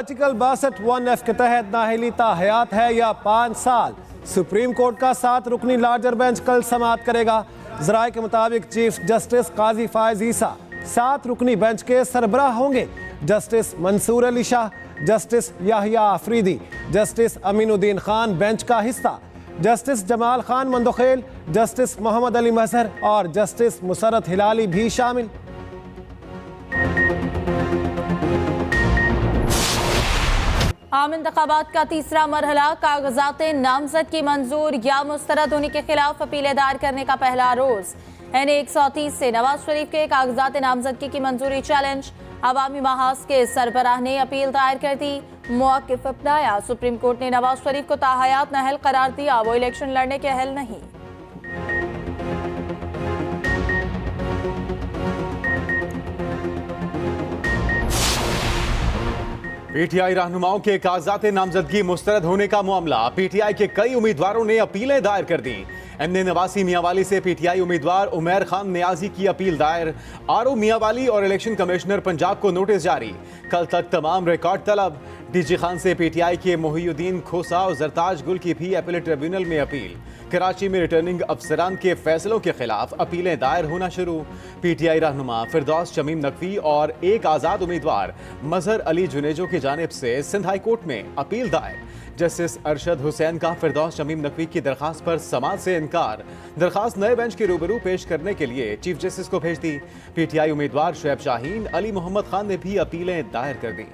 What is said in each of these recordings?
Article 62(1)(f) के तहत नाअहली ताहयात है या 5 साल। सुप्रीम कोर्ट का 7 रुकनी लार्जर बेंच कल समाअत करेगा। जराये के मुताबिक चीफ जस्टिस काजी फायज ईसा 7 रुकनी बेंच के सरबराह होंगे। Justice Mansoor Ali Shah, justice Yahya Afridi, justice Aminuddin Khan bench का हिस्सा, जस्टिस जमाल खान मंदोखेल, जस्टिस मोहम्मद अली मजहर और जस्टिस मुसरत हिलाली भी शामिल। आम इंतखाबात का तीसरा मरहला, कागजात नामजद की मंजूर या मुस्तरद होने के खिलाफ अपीलें दायर करने का पहला रोज। NA 130 से नवाज शरीफ के कागजात नामजदगी की मंजूरी चैलेंज। अवामी महाज के सरबराह ने अपील दायर कर दी, मौक़िफ़ अपनाया। सुप्रीम कोर्ट ने नवाज शरीफ को ताहयात नाअहल करार दिया, वो इलेक्शन लड़ने के अहल नहीं। PTI रहनुमाओं के कागजात नामजदगी मुस्तरद होने का मामला। PTI के कई उम्मीदवारों ने अपीलें दायर कर दी। MA नवासी मियांवाली से PTI उम्मीदवार उमैर खान नियाजी की अपील दायर। RO मियांवाली और इलेक्शन कमिश्नर पंजाब को नोटिस जारी। कल तक तमाम रिकॉर्ड तलब। DG खान से PTI के मोहिउद्दीन खोसा और जरताज गुल की भी अपीलेट ट्रिब्यूनल में अपील। कराची में रिटर्निंग अफसरान के फैसलों के खिलाफ अपीलें दायर होना शुरू। PTI रहनुमा फिरदौस शमीम नकवी और एक आज़ाद उम्मीदवार मजहर अली जुनेजो की जानिब से सिंध हाई कोर्ट में अपील दायर। जस्टिस अरशद हुसैन का फिरदौस शमीम नकवी की दरखास्त पर समाअत से इनकार। दरखास्त नए बेंच के रूबरू पेश करने के लिए चीफ जस्टिस को भेज दी। PTI उम्मीदवार शुएब शाहीन, अली मोहम्मद खान ने भी अपीलें दायर कर दी।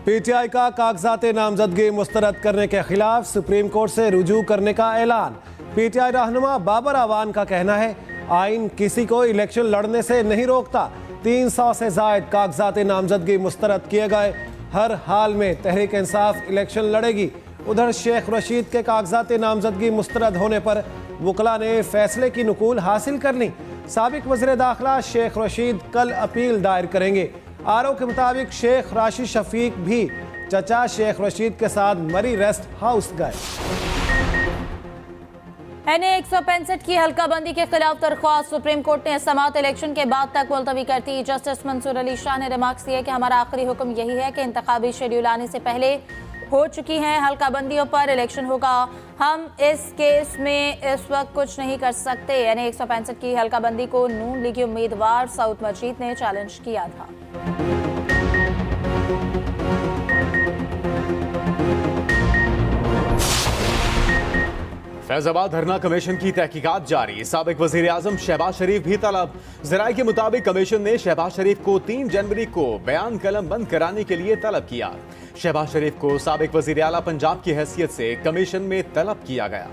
PTI का कागजात नामजदगी मुस्तरद करने के खिलाफ सुप्रीम कोर्ट से रुजू करने का ऐलान। PTI रहनुमा बाबर अवान का कहना है, आइन किसी को इलेक्शन लड़ने से नहीं रोकता। 300 से जायद कागजात नामजदगी मुस्तरद किए गए। हर हाल में तहरीक इंसाफ इलेक्शन लड़ेगी। उधर शेख रशीद के कागजात नामजदगी मुस्तरद होने पर वकला ने फैसले की नकूल हासिल कर ली। साबिक वज़ीर दाखिला शेख रशीद कल अपील दायर करेंगे। RO के मुताबिक शेख राशिद शफीक भी चचा शेख रशीद के साथ मरी रेस्ट हाउस गए। NA 165 की हल्काबंदी के खिलाफ दरख्वास्त। सुप्रीम कोर्ट ने समाअत इलेक्शन के बाद तक मुलतवी कर दी। जस्टिस मंसूर अली शाह ने रिमार्क्स दिए कि हमारा आखिरी हुक्म यही है कि इंतखाबी शेड्यूल आने से पहले हो चुकी हैं हल्काबंदियों पर इलेक्शन होगा। हम इस केस में इस वक्त कुछ नहीं कर सकते। NA 165 की हल्काबंदी को नून लीगी उम्मीदवार सऊद मजीद ने चैलेंज किया था। फैजाबाद धरना कमीशन की तहकीकात जारी। साबिक वजीर आजम शहबाज शरीफ भी तलब। जराये के मुताबिक कमीशन ने शहबाज शरीफ को 3 जनवरी को बयान कलम बंद कराने के लिए तलब किया। शहबाज शरीफ को साबिक वजीर आला पंजाब की हैसियत से कमीशन में तलब किया गया।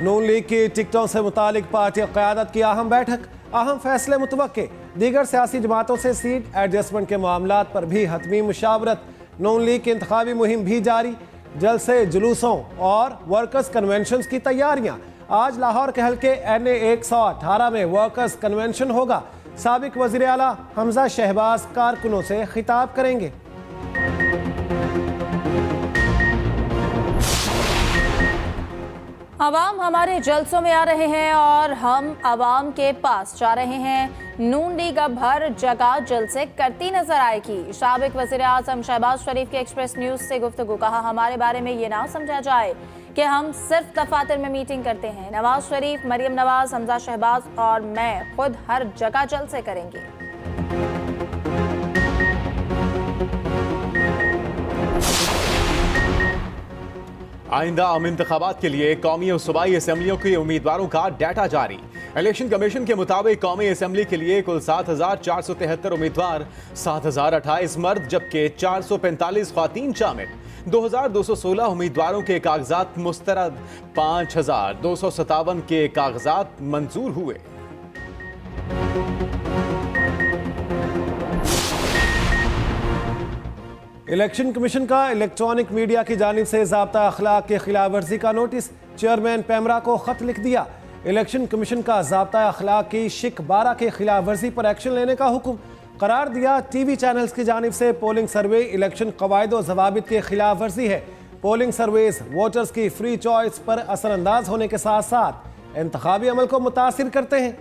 नून लीग की टिकटों से मुतालिक पार्टी क़यादत की अहम बैठक। अहम फैसले मुतवक्के। दीगर सियासी जमातों से सीट एडजस्टमेंट के मामलात पर भी हतमी मुशावरत। नून लीग की इंतखाबी मुहिम भी जारी। जलसे, जुलूसों और वर्कर्स कन्वेंशन की तैयारियां। आज लाहौर के हल्के NA 118 में वर्कर्स कन्वेंशन होगा। साबिक वज़ीर आला हमजा शहबाज कारकुनों से खिताब करेंगे। अवाम हमारे जलसों में आ रहे हैं और हम अवाम के पास जा रहे हैं। नून लीग अब हर जगह जलसे करती नजर आएगी। साबिक वज़ीर आज़म शहबाज शरीफ के एक्सप्रेस न्यूज से गुफ्तगू। कहा, हमारे बारे में ये ना समझा जाए कि हम सिर्फ दफातर में मीटिंग करते हैं। नवाज शरीफ, मरियम नवाज, हमजा शहबाज और मैं खुद हर जगह जलसे करेंगे। आइंदा आम इंतखाबात के लिए कौमी और सूबाई असम्बलियों के उम्मीदवारों का डाटा जारी। इलेक्शन कमीशन के मुताबिक कौमी असम्बली के लिए कुल 7,473 उम्मीदवार, 7,028 मर्द जबकि 445 ख्वातीन शामिल। 2,216 उम्मीदवारों के कागजात मुस्तरद, 5,257 के कागजात मंजूर हुए। इलेक्शन कमीशन का इलेक्ट्रॉनिक मीडिया की जानिब से ज़ाब्ता अखलाक के खिलाफ वर्जी का नोटिस। चेयरमैन पैमरा को खत लिख दिया। इलेक्शन कमीशन का ज़ाब्ता अखलाक की शिक 12 के खिलाफ वर्जी पर एक्शन लेने का हुक्म। करार दिया। टीवी चैनल्स की जानिब से पोलिंग सर्वे इलेक्शन कवायद और ज़वाबित के खिलाफ वर्जी है। पोलिंग सर्वेस वोटर्स की फ्री चॉइस पर असरअंदाज होने के साथ साथ इंतखाबी अमल को मुतासिर करते हैं।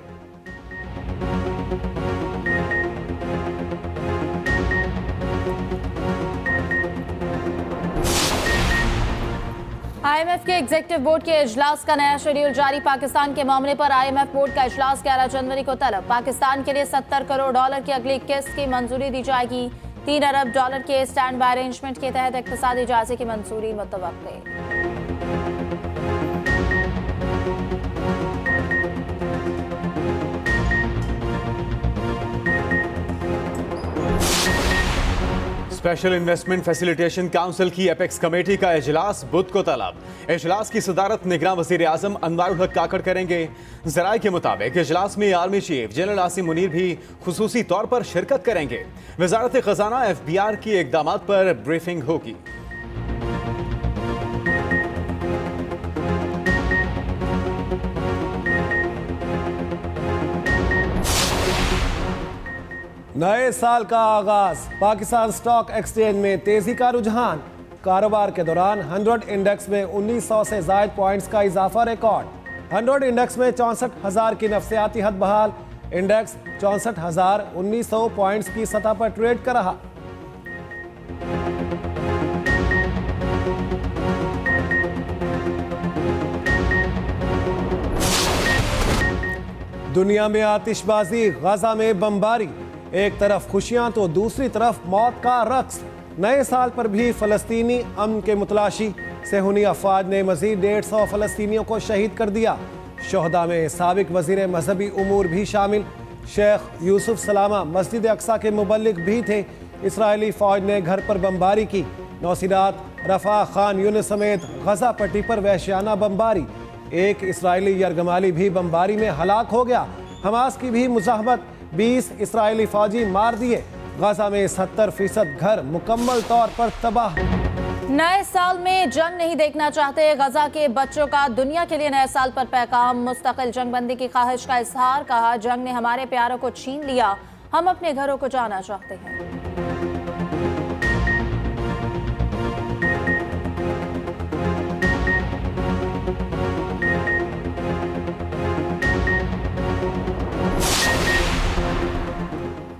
IMF के एग्जीक्यूटिव बोर्ड के इजलास का नया शेड्यूल जारी। पाकिस्तान के मामले पर IMF बोर्ड का इजलास 11 जनवरी को तलब। पाकिस्तान के लिए $70 करोड़ की अगली किस्त की मंजूरी दी जाएगी। $3 अरब के स्टैंड बाय अरेंजमेंट के तहत इक्तिसादी जायजे की मंजूरी मुतवक्के। स्पेशल इन्वेस्टमेंट फैसिलिटेशन काउंसिल की एपेक्स कमेटी का इजलास बुध को तलब। इजलास की सदारत निगरान वजीर आजम अनवारुल हक काकड़ करेंगे। जराये के मुताबिक इजलास में army chief general Asim Munir भी खुसूसी तौर पर शिरकत करेंगे। वजारत खजाना FBR की इकदामात पर ब्रीफिंग होगी। नए साल का आगाज। पाकिस्तान स्टॉक एक्सचेंज में तेजी का रुझान। कारोबार के दौरान 100 इंडेक्स में 1900 से जायद पॉइंट्स का इजाफा रिकॉर्ड। 100 इंडेक्स में 64,000 की नफसियाती हद बहाल। इंडेक्स 64,1900 पॉइंट्स की सतह पर ट्रेड कर रहा। दुनिया में आतिशबाजी, गजा में बमबारी। एक तरफ खुशियां तो दूसरी तरफ मौत का रक्स। नए साल पर भी फलस्तीनी अमन के मुतलाशी। सेहूनी अफवाज ने मजीद 150 फलस्तीनियों को शहीद कर दिया। शोहदा में साबिक वजीर मजहबी उमूर भी शामिल। शेख यूसुफ सलामा मस्जिद अक्सा के मुबल्लिग भी थे। इसराइली फौज ने घर पर बमबारी की। नौसिरात रफा खान यूनिस समेत गजा पट्टी पर वहशियाना बमबारी। एक इसराइली यरगमाली भी बमबारी में हलाक हो गया। हमास की भी मुजाहमत। 20 इसराइली फौजी मार दिए। गजा में 70% घर मुकम्मल तौर पर तबाह। नए साल में जंग नहीं देखना चाहते गजा के बच्चों का दुनिया के लिए नए साल पर पैगाम। मुस्तकिल जंगबंदी की ख्वाहिश का इजहार। कहा, जंग ने हमारे प्यारों को छीन लिया, हम अपने घरों को जाना चाहते हैं।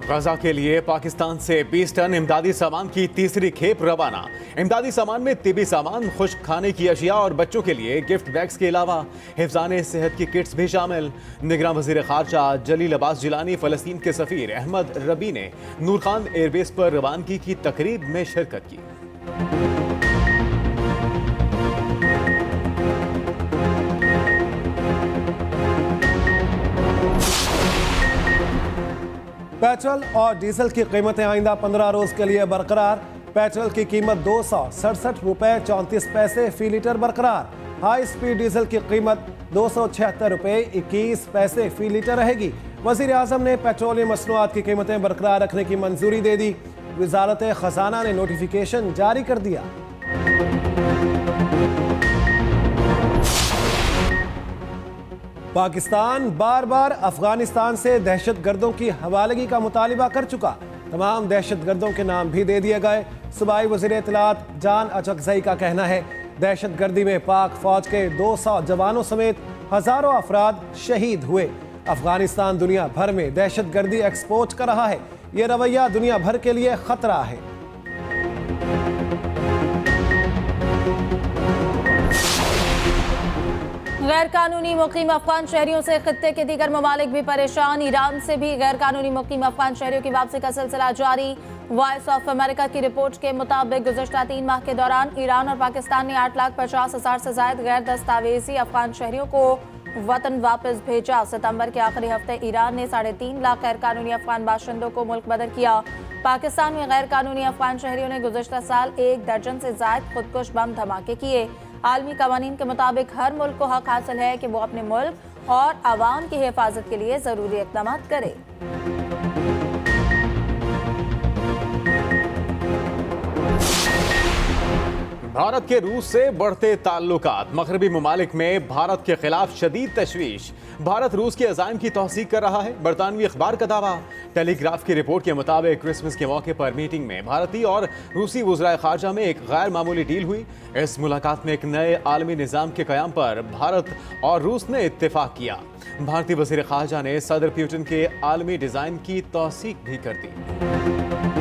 गजा के लिए पाकिस्तान से 20 टन इमदादी सामान की तीसरी खेप रवाना। इमदादी सामान में तिबी सामान, खुश्क खाने की अशिया और बच्चों के लिए गिफ्ट बैग्स के अलावा हिफ्ज़ाने सेहत की किट्स भी शामिल। निगरान वज़ीर ख़ारजा जलील अब्बास जिलानी, फ़लस्तीन के सफ़ीर अहमद रबी ने नूर खान एयरबेस पर रवानगी की तकरीब में शिरकत की। पेट्रोल और डीजल की कीमतें आइंदा 15 रोज के लिए बरकरार। पेट्रोल की कीमत 267 रुपए 34 पैसे फी लीटर बरकरार। हाई स्पीड डीजल की कीमत 276 रुपए 21 पैसे फी लीटर रहेगी। वजीर आजम ने पेट्रोलियम मसनूआत की कीमतें बरकरार रखने की मंजूरी दे दी। वजारत खजाना ने नोटिफिकेशन जारी कर दिया। पाकिस्तान बार बार अफगानिस्तान से दहशतगर्दों की हवालगी का मुतालिबा कर चुका। तमाम दहशतगर्दों के नाम भी दे दिए गए। सूबाई वज़ीर इत्तलात जान अचकज़ई का कहना है, दहशतगर्दी में पाक फौज के 200 जवानों समेत हजारों अफराद शहीद हुए। अफगानिस्तान दुनिया भर में दहशतगर्दी एक्सपोर्ट कर रहा है। ये रवैया दुनिया भर के लिए खतरा है। गैर कानूनी मुकीम अफगान शहरियों से खित्ते के दीगर ममालिक भी परेशान। ईरान से भी गैर कानूनी मुकीम अफगान शहरियों की वापसी का सिलसिला जारी। वॉइस ऑफ अमेरिका की रिपोर्ट के मुताबिक गुज़श्ता 3 माह के दौरान ईरान और पाकिस्तान ने 8,50,000 से जायद गैर दस्तावेजी अफगान शहरियों को वतन वापस भेजा। सितंबर के आखिरी हफ्ते ईरान ने 3.5 लाख गैर कानूनी अफगान बाशिंदों को मुल्क बदर किया। पाकिस्तान में गैर कानूनी अफगान शहरियों ने गुज़श्ता साल 1 दर्जन से जायद खुदकुश बम धमाके किए। आलमी कवानीन के मुताबिक हर मुल्क को हक हासिल है कि वो अपने मुल्क और आवाम की हिफाजत के लिए ज़रूरी इक़दाम करे। भारत के रूस से बढ़ते ताल्लुकात, मगरबी ममालिक में भारत के खिलाफ शदीद तशवीश। भारत रूस के अज़ाइम की तौसीक कर रहा है, बरतानवी अखबार का दावा। टेलीग्राफ की रिपोर्ट के मुताबिक क्रिसमस के मौके पर मीटिंग में भारतीय और रूसी वज़राए ख़ारजा में एक गैर मामूली डील हुई। इस मुलाकात में एक नए आलमी निज़ाम के क़याम पर भारत और रूस ने इत्तेफाक किया। भारतीय वज़ीर ख़ारजा ने सदर पुतिन के आलमी डिज़ाइन की तौसीक भी कर दी।